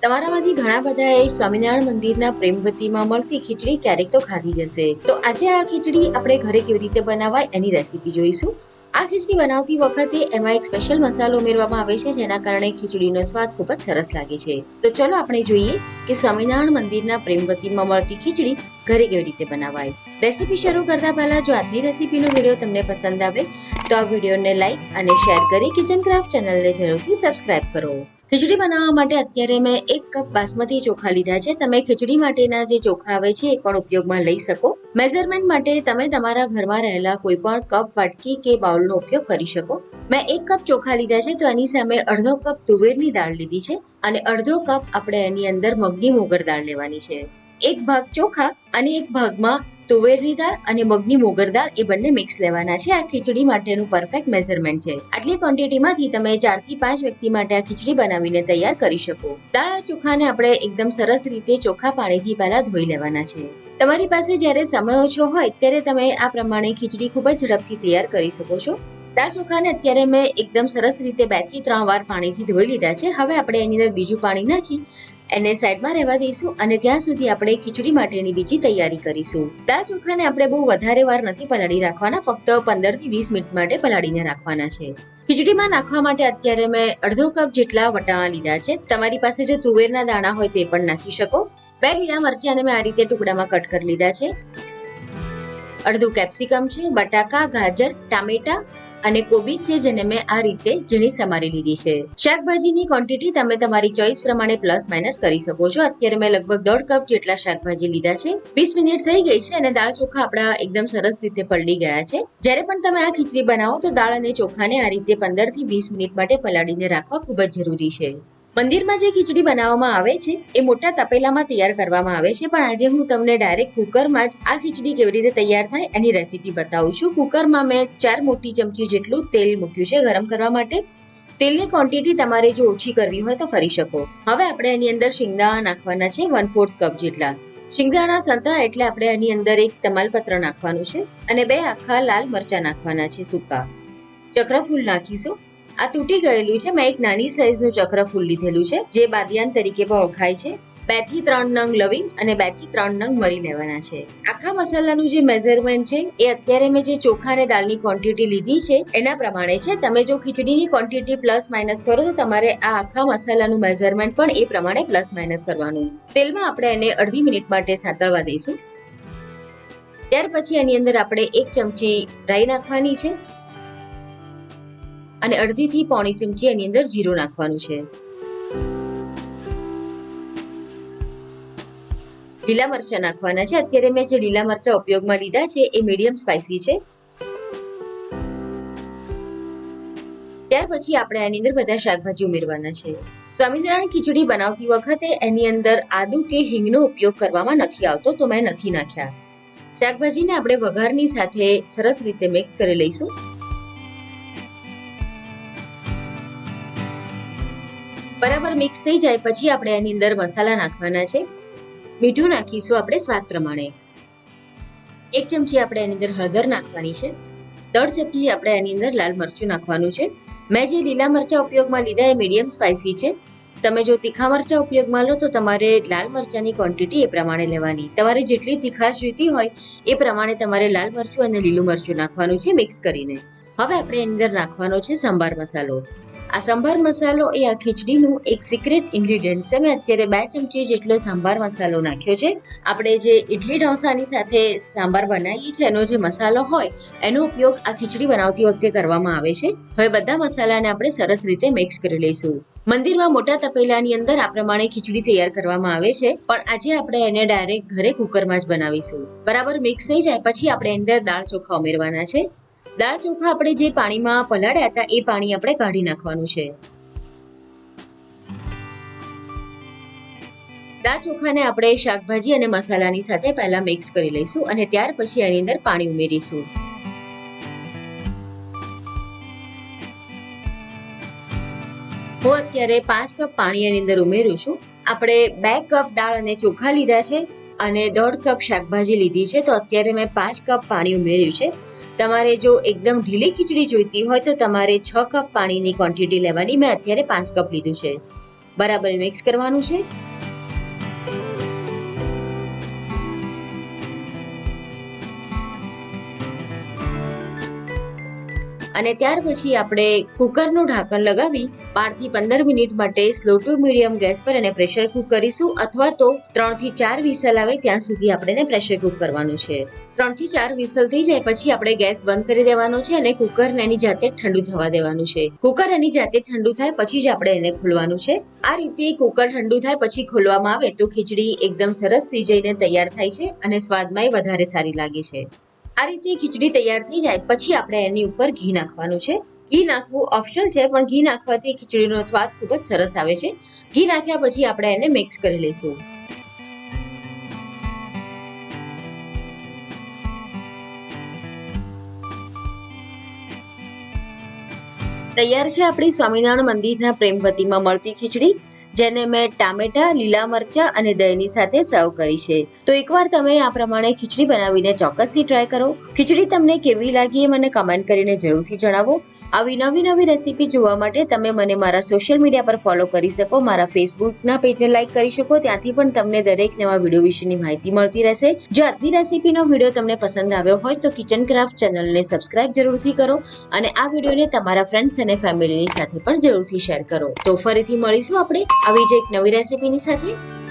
તમારામાંથી ઘણા બધાએ સ્વામિનારાયણ મંદિરના પ્રેમવતીમાં મળતી ખીચડી ક્યારેક તો ખાધી જશે. તો આજે આ ખીચડી આપણે ઘરે કેવી રીતે બનાવાય એની રેસીપી જોઈશું. આ ખીચડી બનાવતી વખતે એમાં એક સ્પેશિયલ મસાલો ઉમેરવામાં આવે છે, જેના કારણે ખીચડીનો સ્વાદ ખૂબ જ સરસ લાગે છે. તો ચલો આપણે જોઈએ કે સ્વામિનારાયણ મંદિરના પ્રેમવતીમાં મળતી ખીચડી ઘરે કેવી રીતે બનાવાય. રેસીપી શરૂ કરતા પહેલા જો આજની રેસીપીનો વિડીયો તમને પસંદ આવે તો આ વિડીયોને લાઈક અને શેર કરી કિચન ક્રાફ્ટ ચેનલને જરૂરથી સબસ્ક્રાઇબ કરો. ખીચડી બનાવવા માટે અત્યારે મેં 1 કપ બાસમતી ચોખા લીધા છે. તમે ખીચડી માટેના જે ચોખા આવે છે એ પણ ઉપયોગમાં લઈ શકો. મેઝરમેન્ટ માટે તમે તમારા ઘરમાં રહેલા કોઈ પણ કપ, વાટકી કે બાઉલનો ઉપયોગ કરી શકો. મેં 1 કપ ચોખા લીધા છે, તો એની સામે અડધો કપ તુવેરની દાળ લીધી છે અને અડધો કપ આપણે એની અંદર મગની મોગર દાળ લેવાની છે. 1 ભાગ ચોખા અને 1 ભાગમાં તુવેરની દાળ અને મગની મોગર દાળ એ બંને મિક્સ લેવાના છે. આ ખીચડી માટેનું પરફેક્ટ મેઝરમેન્ટ છે. આટલી ક્વોન્ટિટીમાંથી તમે 4 થી 5 વ્યક્તિ માટે આ ખીચડી બનાવીને તૈયાર કરી શકો. દાળ ચોખાને આપણે એકદમ સરસ રીતે ચોખ્ખા પાણીથી પહેલા ધોઈ લેવાના છે. તમારી પાસે જ્યારે સમય ઓછો હોય ત્યારે તમે આ પ્રમાણે ખીચડી ખૂબ જ ઝડપથી તૈયાર કરી શકો છો. દાળ ચોખાને અત્યારે મેં એકદમ સરસ રીતે 2 થી 3 વાર પાણીથી ધોઈ લીધા છે. હવે આપણે એની અંદર બીજું પાણી નાખી એને સાઈડમાં રહેવા દઈશું અને ત્યાં સુધી આપણે ખીચડી માટેની બીજી તૈયારી કરીશું. દાળ ચોખાને આપણે બહુ વધારે વાર નથી પલાળી રાખવાના, ફક્ત 15 થી 20 મિનિટ માટે પલાળીને રાખવાના છે. ખીચડીમાં નાખવા માટે અત્યારે મેં અડધો કપ જેટલા વટાણા લીધા છે. તમારી પાસે જો તુવેરના દાણા હોય તે પણ નાખી શકો. 2 લીલા મરચાંને મેં આ રીતે ટુકડામાં કટ કરી લીધા છે. અડધું કેપ્સિકમ છે, બટાકા, ગાજર, ટામેટા અને કોબીજ છે, જેને મેં આ રીતે ઝીણી સમારી લીધી છે. શાકભાજીની ક્વોન્ટિટી તમે તમારી ચોઈસ પ્રમાણે પ્લસ માઇનસ કરી શકો છો. અત્યારે મેં લગભગ 1.5 કપ જેટલા શાકભાજી લીધા છે. 20 મિનિટ થઈ ગઈ છે અને દાળ ચોખા આપણા એકદમ સરસ રીતે પલળી ગયા છે. જ્યારે પણ તમે આ ખીચડી બનાવો તો દાળ અને ચોખાને આ રીતે 15 થી 20 મિનિટ માટે પલાળીને રાખવા ખૂબ જ જરૂરી છે. મંદિરમાં જે ખીચડી બનાવવામાં આવે છે એ મોટા તપેલામાં તૈયાર કરવામાં આવે છે, પણ આજે હું તમને ડાયરેક્ટ કુકરમાં જ આ ખીચડી કેવી રીતે તૈયાર થાય એની રેસીપી બતાવું છું. કુકરમાં મેં 4 મોટી ચમચી જેટલું તેલ મૂક્યું છે ગરમ કરવા માટે. તેલની ક્વોન્ટિટી તમારે જો ઓછી કરવી હોય તો કરી શકો. હવે આપણે એની અંદર શિંગદાણા નાખવાના છે 1/4 કપ જેટલા. શિંગદાણા સંતા એટલે આપણે એની અંદર 1 તમાલપત્ર નાખવાનું છે અને 2 આખા લાલ મરચા નાખવાના છે સૂકા. ચક્રફૂલ નાખીશું. આ તૂટી ગયેલું છે. મેં એક નાની સાઈઝનું ચક્રફૂલ લીધેલું છે, જે બાદિયાન તરીકે પણ ઓળખાય છે. 2 થી 3 નંગ લવિંગ અને 2 થી 3 નંગ મરી લેવાના છે. આખા મસાલાનું જે મેઝરમેન્ટ છે એ અત્યારે મેં જે ચોખા અને દાળની ક્વોન્ટિટી લીધી છે એના પ્રમાણે છે. તમે જો ખીચડીની ક્વોન્ટિટી પ્લસ માઇનસ કરો તો તમારે આ આખા મસાલાનું મેઝરમેન્ટ પણ એ પ્રમાણે પ્લસ માઇનસ કરવાનું. તેલમાં આપણે એને અડધી મિનિટ માટે સાતળવા દઈશું. ત્યાર પછી એની અંદર આપણે 1 ચમચી રાઈ નાખવાની છે અને અડધી થી પોણી ચમચી એની અંદર જીરું નાખવાનું છે. લીલા મરચા નાખવાના છે. અત્યારે મેં જે લીલા મરચા ઉપયોગમાં લીધા છે એ મીડિયમ સ્પાઇસી છે. ત્યાર પછી આપણે આની અંદર બધા શાકભાજી ઉમેરવાના છે. સ્વામિનારાયણ ખીચડી બનાવતી વખતે એની અંદર આદુ કે હિંગનો ઉપયોગ કરવામાં નથી આવતો, તો મેં નથી નાખ્યા. શાકભાજીને આપણે વઘારની સાથે સરસ રીતે મિક્સ કરી લઈશું. બરાબર મિક્સ થઈ જાય પછી આપણે એની અંદર મસાલા નાખવાના છે. મીઠું નાખીશું આપણે સ્વાદ પ્રમાણે. 1 ચમચી આપણે એની અંદર હળદર નાખવાની છે. 1/2 ચમચી આપણે એની અંદર લાલ મરચું નાખવાનું છે. મેં જે લીલા મરચા ઉપયોગમાં લીધા એ મીડિયમ સ્પાઇસી છે. તમે જો તીખા મરચા ઉપયોગમાં લો તો તમારે લાલ મરચાની ક્વોન્ટિટી એ પ્રમાણે લેવાની. તમારે જેટલી તીખાશ જોઈતી હોય એ પ્રમાણે તમારે લાલ મરચું અને લીલું મરચું નાખવાનું છે મિક્સ કરીને. હવે આપણે એની અંદર નાખવાનો છે સંભાર મસાલો. આ સંભાર મસાલો એ આ ખીચડીનું એક સિક્રેટ ઇન્ગ્રેડિયન્ટ છે. મેં અત્યારે 2 ચમચી જેટલો સંભાર મસાલો નાખ્યો છે. આપણે જે ઇડલી ઢોસાની સાથે સાંભાર બનાવીએ છીએ એનો જે મસાલો હોય એનો ઉપયોગ આ ખીચડી બનાવતી વખતે કરવામાં આવે છે. હવે બધા મસાલાને આપણે સરસ રીતે મિક્સ કરી લઈશું. મંદિરમાં મોટા તપેલાની અંદર આ પ્રમાણે ખીચડી તૈયાર કરવામાં આવે છે, પણ આજે આપણે એને ડાયરેક્ટ ઘરે કુકરમાં જ બનાવીશું. બરાબર મિક્સ થઈ જાય પછી આપણે અંદર દાળ ચોખા ઉમેરવાના છે. દાળ ચોખા આપણે જે પાણીમાં પલાળ્યા હતા એ પાણી આપણે કાઢી નાખવાનું છે. દાળ ચોખાને આપણે શાકભાજી અને મસાલાની સાથે પહેલા મિક્સ કરી લઈશું અને ત્યાર પછી એની અંદર પાણી ઉમેરીશું. હું અત્યારે 5 કપ પાણી એની અંદર ઉમેરું છું. આપણે 2 કપ દાળ અને ચોખા લીધા છે અને 1.5 કપ શાકભાજી લીધી છે, તો અત્યારે મેં 5 કપ પાણી ઉમેર્યું છે. તમારે જો એકદમ ઢીલી ખીચડી જોઈતી હોય તો તમારે 6 કપ પાણીની ક્વોન્ટિટી લેવાની. મેં અત્યારે 5 કપ લીધું છે. બરાબર મિક્સ કરવાનું છે. અને ત્યાર પછી આપણે કુકરનું ઢાંકણ લગાવી 5 થી 15 મિનિટ માટે સ્લો ટુ મીડિયમ ગેસ પર એને પ્રેશર કુક કરીશું, અથવા તો 3 થી 4 વિસલ આવે ત્યાં સુધી આપણે પ્રેશર કુક કરવાનું છે. 3 થી 4 વિસલ થઈ જાય પછી આપણે ગેસ બંધ કરી દેવાનો છે અને કુકરને એની જાતે ઠંડુ થવા દેવાનું છે. કુકર એની જાતે ઠંડુ થાય પછી જ આપણે એને ખોલવાનું છે. આ રીતે કુકર ઠંડુ થાય પછી ખોલવામાં આવે તો ખીચડી એકદમ સરસ સિજાઈને તૈયાર થાય છે અને સ્વાદમાંય વધારે સારી લાગે છે. આ રીતે ખીચડી તૈયાર થઈ જાય પછી આપણે એની ઉપર ઘી નાખવાનું છે. ઘી નાખવું ઓપ્શનલ છે, પણ ઘી નાખવાથી ખીચડીનો સ્વાદ ખૂબ જ સરસ આવે છે. ઘી નાખ્યા પછી આપણે એને મિક્સ કરી લઈશું. તૈયાર છે આપણી સ્વામિનારાયણ મંદિરના પ્રેમવતીમાં મળતી ખીચડી, જેને મેં ટામેટા, લીલા મરચા અને દહીંની સાથે સર્વ કરી છે. તો એકવાર તમે આ પ્રમાણે ખીચડી બનાવીને ચોક્કસથી ટ્રાય કરો. ખીચડી તમને કેવી લાગી એ મને કમેન્ટ કરીને જરૂરથી જણાવો. આવી નવી રેસીપી જોવા માટે તમે મને મારા સોશિયલ મીડિયા પર ફોલો કરી શકો, મારા ફેસબુકના પેજને લાઈક કરી શકો. ત્યાંથી પણ તમને દરેક નવા વિડીયો વિશેની માહિતી મળતી રહેશે. જો આજની રેસીપીનો વિડીયો તમને પસંદ આવ્યો હોય તો કિચન ક્રાફ્ટ ચેનલને સબસ્ક્રાઇબ જરૂરથી કરો અને આ વિડીયોને તમારા ફ્રેન્ડ્સ અને ફેમિલીની સાથે પણ જરૂરથી શેર કરો. તો ફરીથી મળીશું આપણે આવી જ એક નવી રેસીપીની સાથે.